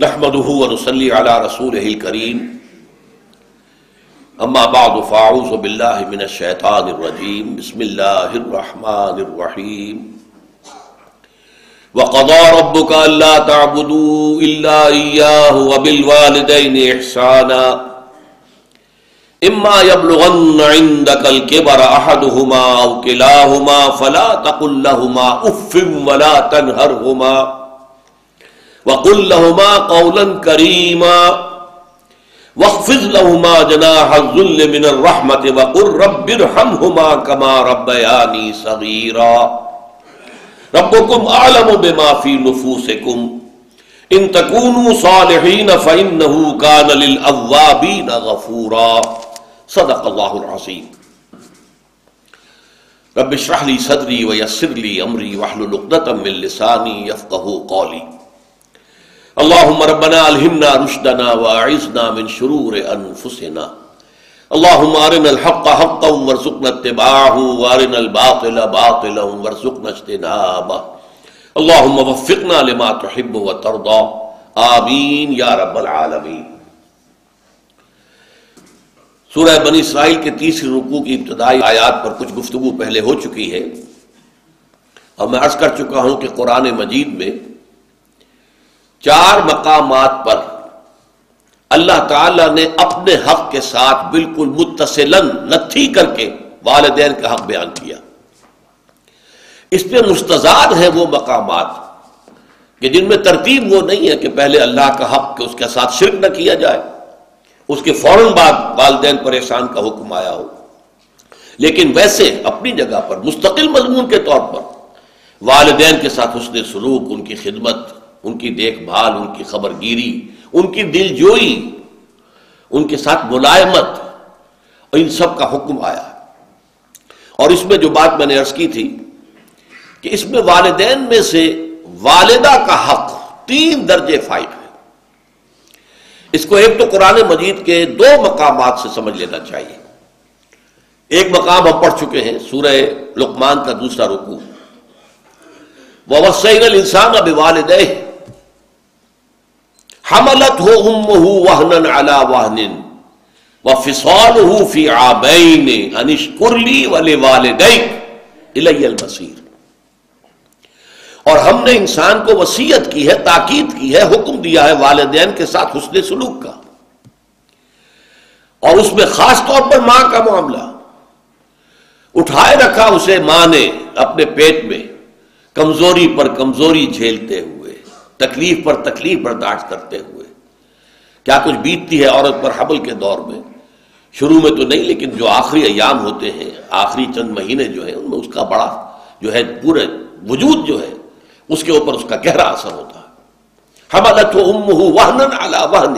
نحمده ونصلي على رسوله الكريم اما بعد فاعوذ بالله من الشيطان الرجيم بسم الله الرحمن الرحيم وقضى ربك الا تعبدوا الا اياه وبالوالدين احسانا اما يبلغن عندك الكبر احدهما او كلاهما فلا تقل لهما اف ولا تنهرهما وَقُلْ لَهُمَا قَوْلًا كَرِيمًا وَاخْفِضْ لَهُمَا جَنَاحَ الذُّلِّ مِنَ الرَّحْمَةِ وَقُلْ رَبِّ ارْحَمْهُمَا كَمَا رَبَّيَانِي صَغِيرًا رَبُّكُمْ أَعْلَمُ بِمَا فِي نُفُوسِكُمْ إِن تَكُونُوا صَالِحِينَ فَإِنَّهُ كَانَ لِلْأَوَّابِينَ غَفُورًا صدق اللہ العظیم۔ رب اشرح لي صدري ويسر لي أمري واحلل عقدة من لساني يفقهوا قولي۔ اللهم ربنا الہمنا رشدنا واعذنا من شرور انفسنا اللهم ارنا الحق حقا وارزقنا اتباعه وارنا الباطل باطلا وارزقنا اجتنابه اللهم وفقنا لما تحب وترضى آمین یا رب العالمین۔ سورہ بنی اسرائیل کے تیسری رکوع کی ابتدائی آیات پر کچھ گفتگو پہلے ہو چکی ہے اور میں عرض کر چکا ہوں کہ قرآن مجید میں 4 مقامات پر اللہ تعالیٰ نے اپنے حق کے ساتھ بالکل متصلاً نتھی کر کے والدین کا حق بیان کیا۔ اس پہ مستزاد ہیں وہ مقامات کہ جن میں ترتیب وہ نہیں ہے کہ پہلے اللہ کا حق کہ اس کے ساتھ شرک نہ کیا جائے، اس کے فوراً بعد والدین پر احسان کا حکم آیا ہو، لیکن ویسے اپنی جگہ پر مستقل مضمون کے طور پر والدین کے ساتھ حسن سلوک، ان کی خدمت، ان کی دیکھ بھال، ان کی خبر گیری، ان کی دل جوئی، ان کے ساتھ ملائمت، ان سب کا حکم آیا۔ اور اس میں جو بات میں نے عرض کی تھی کہ اس میں والدین میں سے والدہ کا حق 3 درجے فائد ہے۔ اس کو ایک تو قرآن مجید کے 2 مقامات سے سمجھ لینا چاہیے۔ ایک مقام ہم پڑھ چکے ہیں سورہ لقمان کا دوسرا رکوع، وَوَصَّيْنَا الْإِنسَانَ بِوَالِدَيْهِ حملته امه وهنا على وهن وفصاله في عامين ان اشكر لي ولوالديك الي المصير۔ اور ہم نے انسان کو وصیت کی ہے، تاکید کی ہے، حکم دیا ہے والدین کے ساتھ حسن سلوک کا، اور اس میں خاص طور پر ماں کا معاملہ اٹھائے رکھا اسے ماں نے اپنے پیٹ میں، کمزوری پر کمزوری جھیلتے ہوئے، تکلیف پر تکلیف برداشت کرتے ہوئے۔ کیا کچھ بیتتی ہے عورت پر حمل کے دور میں، شروع میں تو نہیں لیکن جو آخری ایام ہوتے ہیں، آخری چند مہینے جو ہیں، ان میں اس کا بڑا جو ہے پورے وجود جو ہے اس کے اوپر اس کا گہرا اثر ہوتا ہے۔ حملتہ امہ وہنا علی وہن،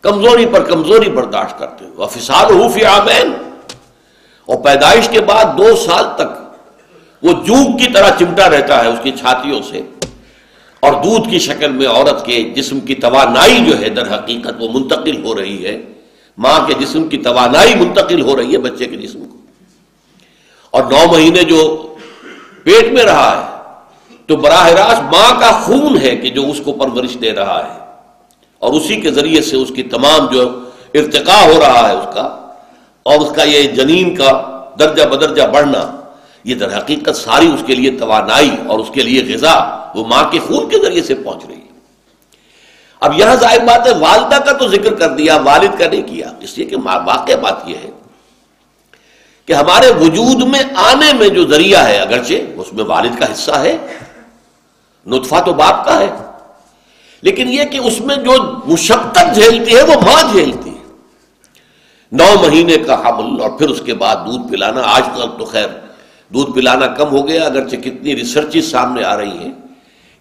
کمزوری پر کمزوری برداشت کرتے ہوئے، وفصالہ فی عامین، اور پیدائش کے بعد 2 سال تک وہ جوگ کی طرح چمٹا رہتا ہے اس کی چھاتیوں سے، اور دودھ کی شکل میں عورت کے جسم کی توانائی جو ہے در حقیقت وہ منتقل ہو رہی ہے، ماں کے جسم کی توانائی منتقل ہو رہی ہے بچے کے جسم کو۔ اور 9 مہینے جو پیٹ میں رہا ہے تو براہ راست ماں کا خون ہے کہ جو اس کو پرورش دے رہا ہے، اور اسی کے ذریعے سے اس کی تمام جو ارتقاء ہو رہا ہے اس کا، اور اس کا یہ جنین کا درجہ بدرجہ بڑھنا، یہ در حقیقت ساری اس کے لیے توانائی اور اس کے لیے غذا وہ ماں کے خون کے ذریعے سے پہنچ رہی ہے۔ اب یہاں ظاہر بات ہے والدہ کا تو ذکر کر دیا، والد کا نہیں کیا، اس لیے کہ واقع بات یہ ہے کہ ہمارے وجود میں آنے میں جو ذریعہ ہے اگرچہ اس میں والد کا حصہ ہے، نطفہ تو باپ کا ہے، لیکن یہ کہ اس میں جو مشقت جھیلتی ہے وہ ماں جھیلتی ہے۔ 9 مہینے کا حمل اور پھر اس کے بعد دودھ پلانا، آج کل تو خیر دودھ پلانا کم ہو گیا، اگرچہ کتنی ریسرچز سامنے آ رہی ہیں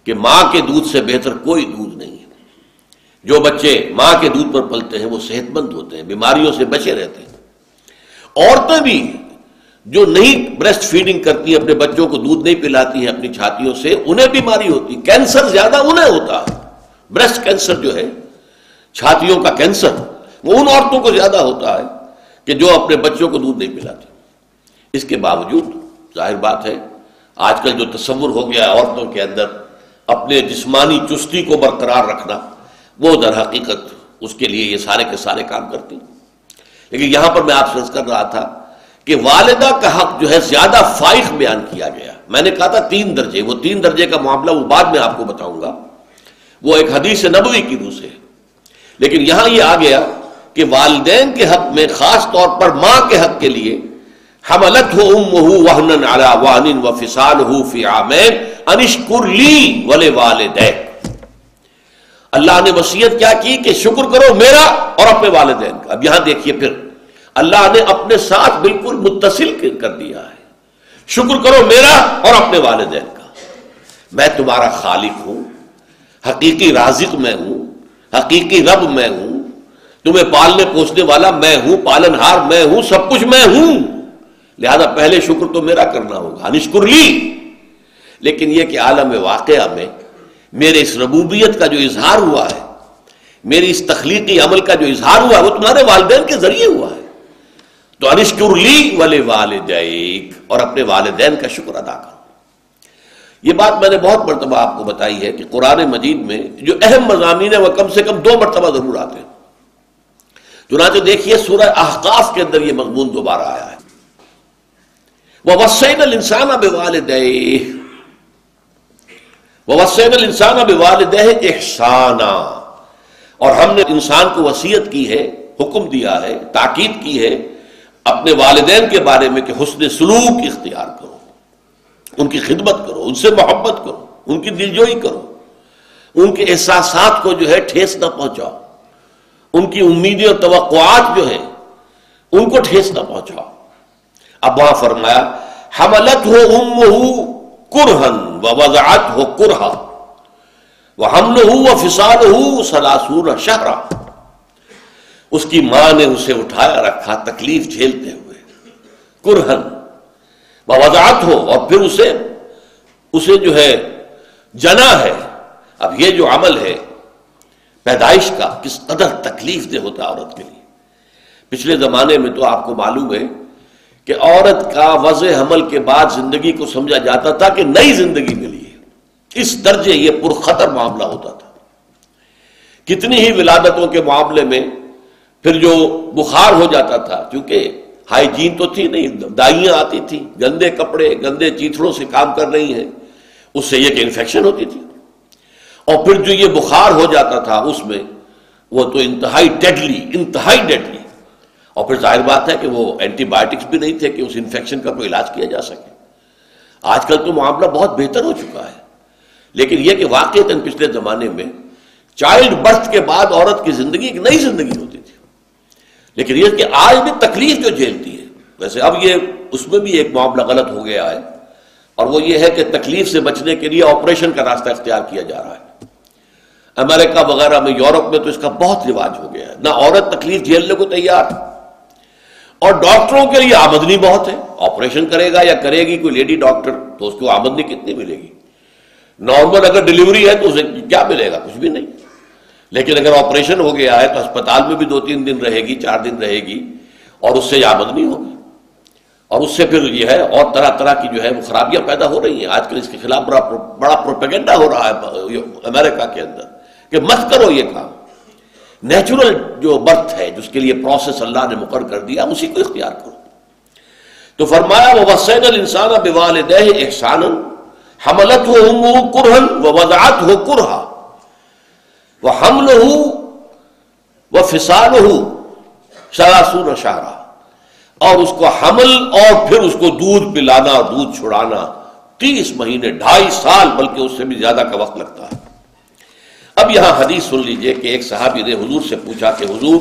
کہ ماں کے دودھ سے بہتر کوئی دودھ نہیں ہے۔ جو بچے ماں کے دودھ پر پلتے ہیں وہ صحت مند ہوتے ہیں، بیماریوں سے بچے رہتے ہیں۔ عورتیں بھی جو نہیں بریسٹ فیڈنگ کرتی ہیں، اپنے بچوں کو دودھ نہیں پلاتی ہیں اپنی چھاتیوں سے، انہیں بیماری ہوتی، کینسر زیادہ انہیں ہوتا ہے۔ بریسٹ کینسر جو ہے، چھاتیوں کا کینسر، وہ ان عورتوں کو زیادہ ہوتا ہے کہ جو اپنے بچوں کو دودھ نہیں پلاتی۔ اس کے باوجود ظاہر بات ہے آج کل جو تصور ہو گیا عورتوں کے اندر اپنے جسمانی چستی کو برقرار رکھنا، وہ در حقیقت اس کے لیے یہ سارے کے سارے کام کرتی. لیکن یہاں پر میں آپ سے عرض کر رہا تھا کہ والدہ کا حق جو ہے زیادہ فائق بیان کیا گیا. میں نے کہا تھا 3 درجے، وہ 3 درجے کا معاملہ وہ بعد میں آپ کو بتاؤں گا، وہ ایک حدیث نبوی کی روح سے. لیکن یہاں یہ آ گیا کہ والدین کے حق میں، خاص طور پر ماں کے حق کے لیے، حملتہ امہ وہنا علی وہن وفصالہ فی عامین ان اشکر لی ولوالدیک. اللہ نے وصیت کیا کی کہ شکر کرو میرا اور اپنے والدین کا. اب یہاں دیکھیے پھر اللہ نے اپنے ساتھ بالکل متصل کر دیا ہے. شکر کرو میرا اور اپنے والدین کا. میں تمہارا خالق ہوں، حقیقی رازق میں ہوں، حقیقی رب میں ہوں، تمہیں پالنے پوسنے والا میں ہوں، پالنہار میں ہوں، سب کچھ میں ہوں. لہذا پہلے شکر تو میرا کرنا ہوگا، انشکر لی. لیکن یہ کہ عالم واقعہ میں میرے اس ربوبیت کا جو اظہار ہوا ہے، میری اس تخلیقی عمل کا جو اظہار ہوا ہے، وہ تمہارے والدین کے ذریعے ہوا ہے. تو انشکر لی ولوالدیک، اور اپنے والدین کا شکر ادا کرو. یہ بات میں نے بہت مرتبہ آپ کو بتائی ہے کہ قرآن مجید میں جو اہم مضامین ہیں وہ کم سے کم 2 مرتبہ ضرور آتے ہیں. چنانچہ دیکھیے سورہ احقاف کے اندر یہ مضمون دوبارہ آیا ہے. وَوَصَّيْنَا الْإِنسَانَ بِوَالِدَيْهِ وَوَصَّيْنَا الْإِنسَانَ بِوَالِدَيْهِ إِحْسَانًا، اور ہم نے انسان کو وصیت کی ہے، حکم دیا ہے، تاکید کی ہے اپنے والدین کے بارے میں کہ حسن سلوک اختیار کرو، ان کی خدمت کرو، ان سے محبت کرو، ان کی دلجوئی کرو، ان کے احساسات کو جو ہے ٹھیس نہ پہنچاؤ، ان کی امیدیں اور توقعات جو ہیں ان کو ٹھیس نہ پہنچاؤ. اب وہاں فرمایا حملتہ امہ کرہن ووضعتہ کرہا وحملہ وفصالہ 30 شہرا. اس کی ماں نے اسے اٹھایا رکھا تکلیف جھیلتے ہوئے، کرہن ووضعتہ، اور پھر اسے جو ہے جنا ہے. اب یہ جو عمل ہے پیدائش کا کس قدر تکلیف دہ ہوتا ہے عورت کے لیے. پچھلے زمانے میں تو آپ کو معلوم ہے کہ عورت کا وضع حمل کے بعد زندگی کو سمجھا جاتا تھا کہ نئی زندگی ملی ہے. اس درجے یہ پرخطر معاملہ ہوتا تھا. کتنی ہی ولادتوں کے معاملے میں پھر جو بخار ہو جاتا تھا، کیونکہ ہائیجین تو تھی نہیں، دائیاں آتی تھی، گندے کپڑے گندے چیتھڑوں سے کام کر رہی ہیں، اس سے یہ کہ انفیکشن ہوتی تھی. اور پھر جو یہ بخار ہو جاتا تھا اس میں وہ تو انتہائی ڈیڈلی. اور پھر ظاہر بات ہے کہ وہ اینٹی بایوٹکس بھی نہیں تھے کہ اس انفیکشن کا کوئی علاج کیا جا سکے. آج کل تو معاملہ بہت بہتر ہو چکا ہے، لیکن یہ کہ واقعتاً پچھلے زمانے میں چائلڈ برتھ کے بعد عورت کی زندگی ایک نئی زندگی ہوتی تھی. لیکن یہ کہ آج بھی تکلیف جو جھیلتی ہے، ویسے اب یہ اس میں بھی ایک معاملہ غلط ہو گیا ہے، اور وہ یہ ہے کہ تکلیف سے بچنے کے لیے آپریشن کا راستہ اختیار کیا جا رہا ہے. امریکہ وغیرہ میں، یورپ میں تو اس کا بہت رواج ہو گیا ہے. نہ عورت تکلیف جھیلنے کو تیار، اور ڈاکٹروں کے لیے آمدنی بہت ہے. آپریشن کرے گا یا کرے گی کوئی لیڈی ڈاکٹر تو اس کو آمدنی کتنی ملے گی؟ نارمل اگر ڈیلیوری ہے تو اسے کیا ملے گا؟ کچھ بھی نہیں. لیکن اگر آپریشن ہو گیا ہے تو اسپتال میں بھی 2-3 دن رہے گی، 4 دن رہے گی، اور اس سے آمدنی ہوگی. اور اس سے پھر یہ ہے اور طرح طرح کی جو ہے وہ خرابیاں پیدا ہو رہی ہیں. آج کل اس کے خلاف بڑا پروپیگنڈا ہو رہا ہے امریکہ کے اندر کہ مت کرو یہ کام. نیچرل جو برتھ ہے، جس کے لیے پروسیس اللہ نے مقرر کر دیا، اسی کو اختیار کرو. تو فرمایا وَوَصَّيْنَا الْإِنسَانَ بِوَالِدَيْهِ إِحْسَانًا حَمَلَتْهُ أُمُّهُ كُرْهًا وَوَضَعَتْهُ كُرْهًا وَحَمْلُهُ وَفِصَالُهُ 30 شهرًا، اور اس کو حمل اور پھر اس کو دودھ پلانا اور دودھ چھڑانا 30 مہینے، 2.5 سال، بلکہ اس سے بھی زیادہ کا وقت لگتا ہے. اب یہاں حدیث سن لیجئے کہ ایک صحابی نے حضور سے پوچھا کہ حضور،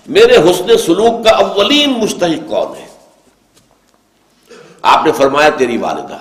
میرے حسن سلوک کا اولین مستحق کون ہے؟ آپ نے فرمایا تیری والدہ.